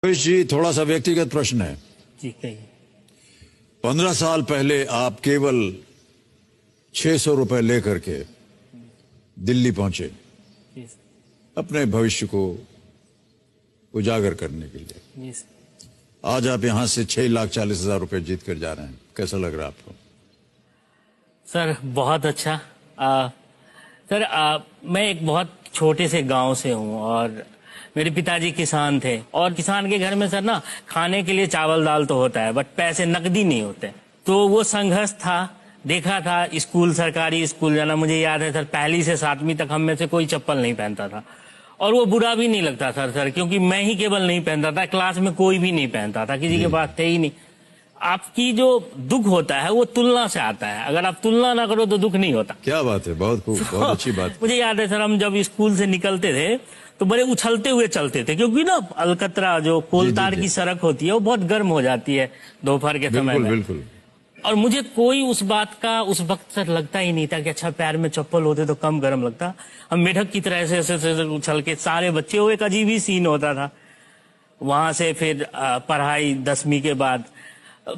रमेश जी, थोड़ा सा व्यक्तिगत प्रश्न है। जी कहिए। 15 साल पहले आप केवल 600 रुपए लेकर के दिल्ली पहुंचे जी अपने भविष्य को उजागर करने के लिए। जी आज आप यहां से 6,40,000 रुपए जीत कर जा रहे हैं, कैसा लग रहा है आपको? सर बहुत अच्छा। सर मैं एक बहुत छोटे से गांव से हूं और मेरे पिताजी किसान थे और किसान के घर में सर ना खाने के लिए चावल दाल तो होता है बट पैसे नकदी नहीं होते। तो वो संघर्ष था, देखा था। स्कूल, सरकारी स्कूल जाना, मुझे याद है सर पहली से 7वीं तक हम में से कोई चप्पल नहीं पहनता था और वो बुरा भी नहीं लगता था सर, क्योंकि मैं ही केवल नहीं पहनता था, क्लास में कोई भी नहीं पहनता था, किसी के पास थे ही नहीं। आपकी जो दुख होता है वो तुलना से आता है, अगर आप तुलना ना करो तो दुख नहीं होता। क्या बात है, बहुत खूब, बहुत अच्छी बात। मुझे याद है सर, हम जब स्कूल से निकलते थे तो बड़े उछलते हुए चलते थे, क्योंकि ना अलकतरा जो कोलतार की सड़क होती है वो बहुत गर्म हो जाती है दोपहर के समय में। बिल्कुल। और मुझे कोई उस बात का उस वक्त सर लगता ही नहीं था कि अच्छा पैर में चप्पल होते तो कम गर्म लगता। हम मेढक की तरह ऐसे उछल के सारे बच्चे, वो एक अजीब ही सीन होता था। वहां से फिर पढ़ाई 10वीं के बाद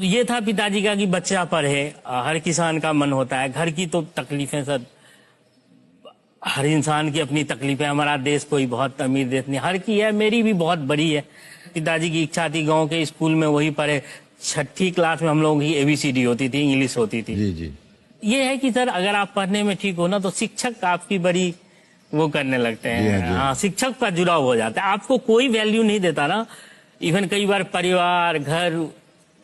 ये था पिताजी का कि बच्चा पढ़े, हर किसान का मन होता है। घर की तो तकलीफें सर, हर इंसान की अपनी तकलीफें, हमारा देश कोई बहुत अमीर देश नहीं, हर की है, मेरी भी बहुत बड़ी है। पिताजी की इच्छा थी गांव के स्कूल में वही पढ़े। 6ठी क्लास में हम लोगों की ABCD होती थी, इंग्लिश होती थी। जी। ये है कि सर अगर आप पढ़ने में ठीक हो ना तो शिक्षक आपकी बड़ी वो करने लगते हैं। हाँ, शिक्षक का जुड़ाव हो जाता है, आपको कोई वैल्यू नहीं देता ना। इवन कई बार परिवार, घर,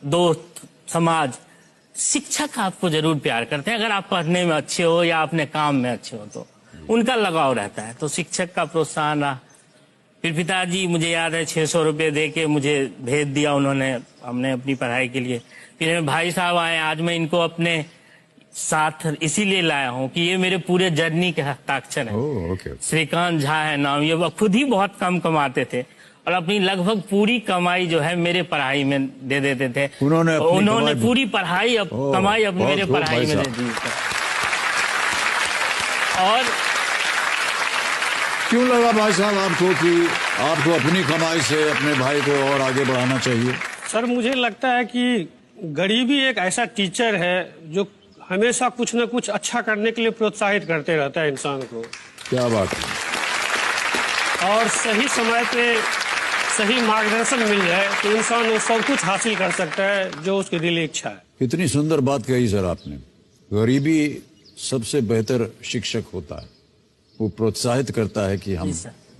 दोस्त, समाज, शिक्षक आपको जरूर प्यार करते हैं अगर आप पढ़ने में अच्छे हो या अपने काम में अच्छे हो तो उनका लगाव रहता है। तो शिक्षक का प्रोत्साहन रहा। फिर पिताजी, मुझे याद है 600 रुपये दे के मुझे भेज दिया उन्होंने, हमने अपनी पढ़ाई के लिए। फिर मेरे भाई साहब आए, आज मैं इनको अपने साथ इसीलिए लाया हूँ कि ये मेरे पूरे जर्नी के हस्ताक्षर है। श्रीकांत झा है नाम, ये खुद ही बहुत कम कमाते थे और अपनी लगभग पूरी कमाई जो है मेरे पढ़ाई में दे देते थे। उन्होंने पूरी पढ़ाई कमाई अब मेरे पढ़ाई में दे दी। और क्यों लगा भाई साहब आपको कि आपको अपनी कमाई से अपने भाई को और आगे बढ़ाना चाहिए? सर मुझे लगता है कि गरीबी एक ऐसा टीचर है जो हमेशा कुछ न कुछ अच्छा करने के लिए प्रोत्साहित करते रहता है इंसान को। क्या बात है। और सही समय पे सही मार्गदर्शन मिल जाए तो इंसान सब कुछ हासिल कर सकता है जो उसकी दिली इच्छा है। कितनी सुंदर बात कही सर आपने। गरीबी सबसे बेहतर शिक्षक होता है, वो प्रोत्साहित करता है कि हम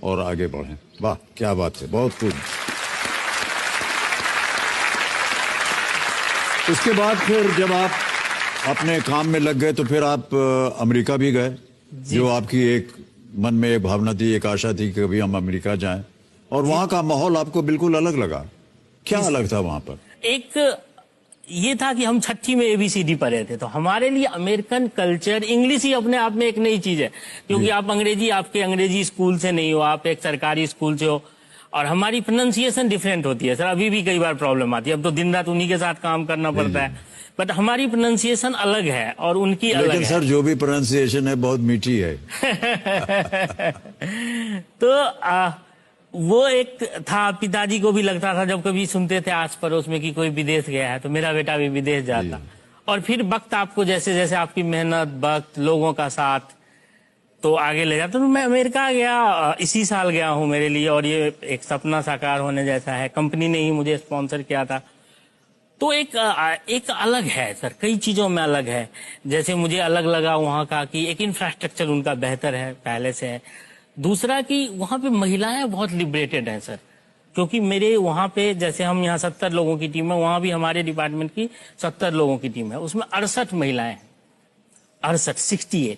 और आगे बढ़ें। वाह, क्या बात है, बहुत खूब। उसके बाद फिर जब आप अपने काम में लग गए तो फिर आप अमेरिका भी गए, जो आपकी एक मन में एक भावना थी, एक आशा थी कि कभी हम अमेरिका जाएं, और वहां का माहौल आपको बिल्कुल अलग लगा। क्या अलग था वहां पर? एक ये था कि हम 6ठी में ABCD पढ़े थे, तो हमारे लिए अमेरिकन कल्चर, इंग्लिश ही अपने आप में एक नई चीज है, क्योंकि आप आपके अंग्रेजी स्कूल से नहीं हो, आप एक सरकारी स्कूल से हो और हमारी प्रोनाउंसिएशन डिफरेंट होती है सर। अभी भी कई बार प्रॉब्लम आती है, अब तो दिन रात उन्हीं के साथ काम करना पड़ता है, बट हमारी प्रोनाउंसिएशन अलग है और उनकी अलग है। लेकिन सर जो भी प्रोनाउंसिएशन है बहुत मीठी है। तो वो एक था, पिताजी को भी लगता था जब कभी सुनते थे आस पड़ोस में कि कोई विदेश गया है तो मेरा बेटा भी विदेश जाता। और फिर वक्त आपको जैसे जैसे आपकी मेहनत, वक्त, लोगों का साथ तो आगे ले जाता। तो मैं अमेरिका गया, इसी साल गया हूँ मेरे लिए, और ये एक सपना साकार होने जैसा है। कंपनी ने ही मुझे स्पॉन्सर किया था। तो एक अलग है सर, कई चीजों में अलग है। जैसे मुझे अलग लगा वहाँ का कि एक इंफ्रास्ट्रक्चर उनका बेहतर है, पहले से है। दूसरा कि वहाँ पे महिलाएं बहुत लिबरेटेड हैं सर, क्योंकि मेरे वहाँ पे जैसे हम यहाँ 70 लोगों की टीम है, वहाँ भी हमारे डिपार्टमेंट की 70 लोगों की टीम है, उसमें 68 महिलाएं हैं। 68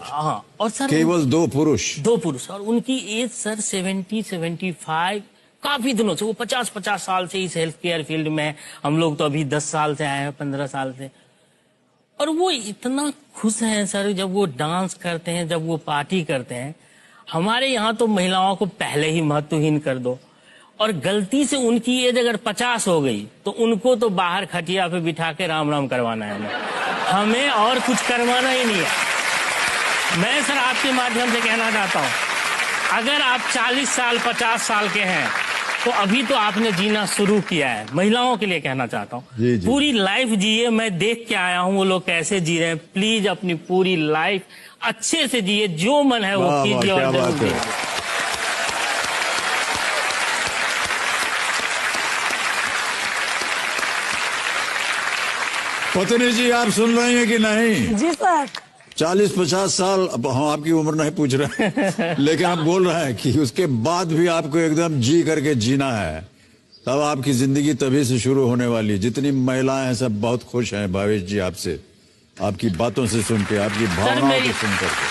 हाँ। और सर केवल 2 पुरुष और उनकी एज सर 70-75, काफी दिनों से, वो 50 साल से इस हेल्थ केयर फील्ड में है। हम लोग तो अभी 10 साल से आए हैं, 15 साल से। और वो इतना खुश हैं सर जब वो डांस करते हैं, जब वो पार्टी करते हैं। हमारे यहाँ तो महिलाओं को पहले ही महत्वहीन कर दो, और गलती से उनकी एज अगर 50 हो गई तो उनको तो बाहर खटिया पे बिठा के राम राम करवाना है, हमें और कुछ करवाना ही नहीं है। मैं सर आपके माध्यम से कहना चाहता हूँ, अगर आप 40 साल 50 साल के हैं तो अभी तो आपने जीना शुरू किया है, महिलाओं के लिए कहना चाहता हूँ, जी, जी। पूरी लाइफ जिए। मैं देख के आया हूँ वो लोग कैसे जी रहे हैं। प्लीज अपनी पूरी लाइफ अच्छे से जिए, जो मन है वो वाह, वाह, कीजिए और क्या जरूर बात है। कीजिए। पत्नी जी, आप सुन रहे हैं कि नहीं? जी सर। 40-50 साल, अब हम आपकी उम्र नहीं पूछ रहे हैं लेकिन आप बोल रहे हैं कि उसके बाद भी आपको एकदम जी करके जीना है, तब आपकी जिंदगी तभी से शुरू होने वाली। जितनी महिलाएं हैं सब बहुत खुश हैं भावेश जी आपसे, आपकी बातों से सुन के, आपकी भावनाओं को सुन करके।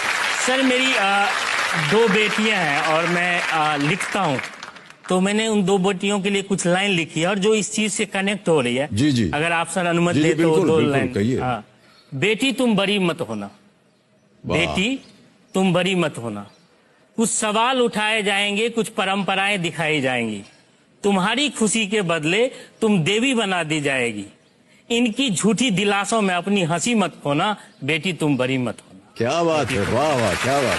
सर मेरी 2 बेटियां हैं और मैं लिखता हूँ, तो मैंने उन 2 बेटियों के लिए कुछ लाइन लिखी है और जो इस चीज से कनेक्ट हो रही है। जी, जी। अगर आप सर अनुमति जी, जी, दे तो बिल्कुल, 2 बिल्कुल, लाइन। कहिए। हाँ। बेटी तुम बड़ी मत होना, वाह। बेटी तुम बड़ी मत होना, कुछ सवाल उठाए जाएंगे, कुछ परंपराएं दिखाई जाएंगी, तुम्हारी खुशी के बदले तुम देवी बना दी जाएगी, इनकी झूठी दिलासों में अपनी हंसी मत खोना, बेटी तुम बड़ी मत होना। क्या बात है, वाह वाह, क्या बात।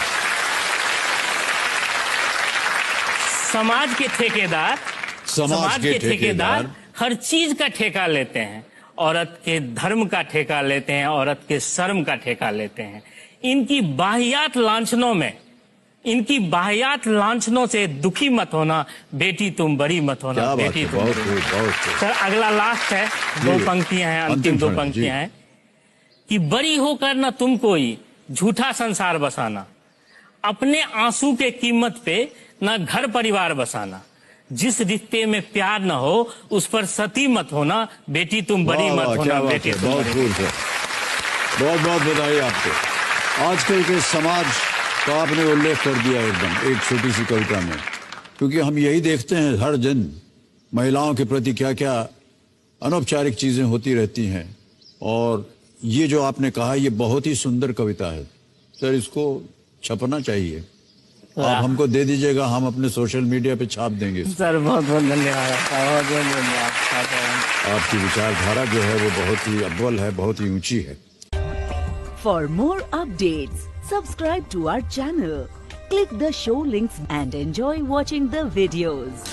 समाज के ठेकेदार के ठेकेदार हर चीज का ठेका लेते हैं, औरत के धर्म का ठेका लेते हैं, औरत के शर्म का ठेका लेते हैं। इनकी बाहियात लांछनों से दुखी मत होना, बेटी तुम बड़ी मत होना, क्या बात बेटी है, तुम बहुत बड़ी खूब, मत बहुत होना। खूब। सर अगला लास्ट है, 2 जी। पंक्तियां हैं, अंतिम अंतिम 2 क्षण, पंक्तियां जी। हैं कि बड़ी होकर ना तुम कोई झूठा संसार बसाना, अपने आंसू के कीमत पे ना घर परिवार बसाना, जिस रिश्ते में प्यार न हो उस पर सती मत होना, बेटी तुम बड़ी वाह, मत वाह, होना, क्या बात बेटी है, तुम बहुत बड़ी खूब है। बहुत बहुत बधाई आपको। आजकल के समाज का आपने उल्लेख कर दिया एकदम एक छोटी सी कविता में, क्योंकि हम यही देखते हैं हर दिन महिलाओं के प्रति क्या क्या अनौपचारिक चीजें होती रहती हैं। और ये जो आपने कहा ये बहुत ही सुंदर कविता है सर, इसको छपना चाहिए। आप हमको दे दीजिएगा, हम अपने सोशल मीडिया पे छाप देंगे इसको। सर बहुत बहुत धन्यवाद, बहुत बहुत धन्यवाद। आपकी विचारधारा जो है वो बहुत ही अव्वल है, बहुत ही ऊंची है। For more updates, subscribe to our channel, click the show links and enjoy watching the videos.